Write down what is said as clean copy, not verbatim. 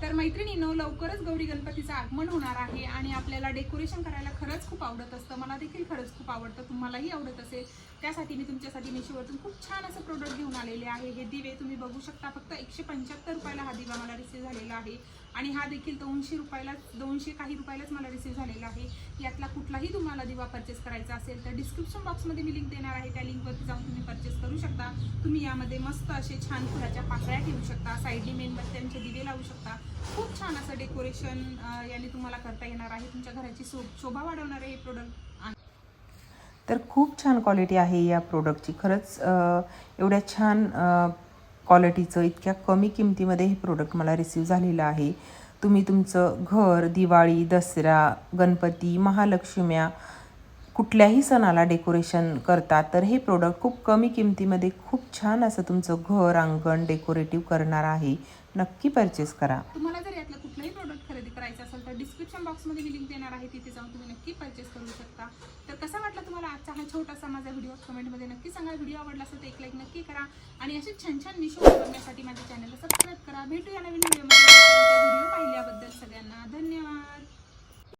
तर मैत्रिणींनो, लवकरच गौरी गणपतीचं आगमन होणार आहे आणि आपल्याला डेकोरेशन करायला खरंच खूप आवडत असतं. मला देखील खरंच खूप आवडतं, तुम्हालाही आवडत असेल. त्यासाठी मी तुमच्यासाठी मिशोवरून खूप छान असं प्रोडक्ट घेऊन आलेले आहे. हे दिवे तुम्ही बघू शकता, फक्त 175 रुपयाला हा दिवा मला रिसीव्ह झालेला आहे आणि हा देखील 200 रुपयाला 200 काही रुपयालाच मला रिसीव्ह झालेला आहे. यातला कुठलाही तुम्हाला दिवा परचेस करायचा असेल तर डिस्क्रिप्शन बॉक्समध्ये मी लिंक देणार आहे, त्या लिंकवरती जाऊन तुम्ही परचेस करू शकता. तुम्ही यामध्ये मस्त असे छान फुलाच्या पाकळ्या ठेवू शकता, साईडनी मेणबत्त्यांचे दिवे लावू शकता. खूप छान असं डेकोरेशन याने तुम्हाला करता येणार आहे. तुमच्या घराची शोभा वाढवणारे हे प्रोडक्ट आहे. तर खूप छान क्वालिटी आहे या प्रोडक्टची. खरंच एवढ्या छान क्वालिटीचं इतक्या कमी किमतीमध्ये हे प्रोडक्ट मला रिसीव्ह झालेलं आहे. तुम्ही तुमचं घर दिवाळी, दसरा, गणपती, महालक्ष्म्या कुठल्याही सणाला डेकोरेशन करता तर हे प्रोडक्ट खूप कमी किमतीमध्ये खूप छान असं तुमचं घर अंगण डेकोरेटिव्ह करणार आहे. नक्की परचेस करा. तुम्हाला जर यातलं कुठलंही प्रोडक्ट खरेदी करायचं असेल तर डिस्क्रिप्शन बॉक्समध्ये मी लिंक देणार आहे, तिथे जाऊन तुम्ही नक्की परचेस करू शकता. तर कसा वाटला तुम्हाला आजचा हा छोटासा माझा व्हिडिओ कमेंटमध्ये नक्की सांगा. व्हिडिओ आवडला असेल तर एक लाईक नक्की करा आणि असे छान छान मिशो बघण्यासाठी माझ्या चॅनलला सबस्क्राईब करा. भेटूया नवीन व्हिडिओमध्ये.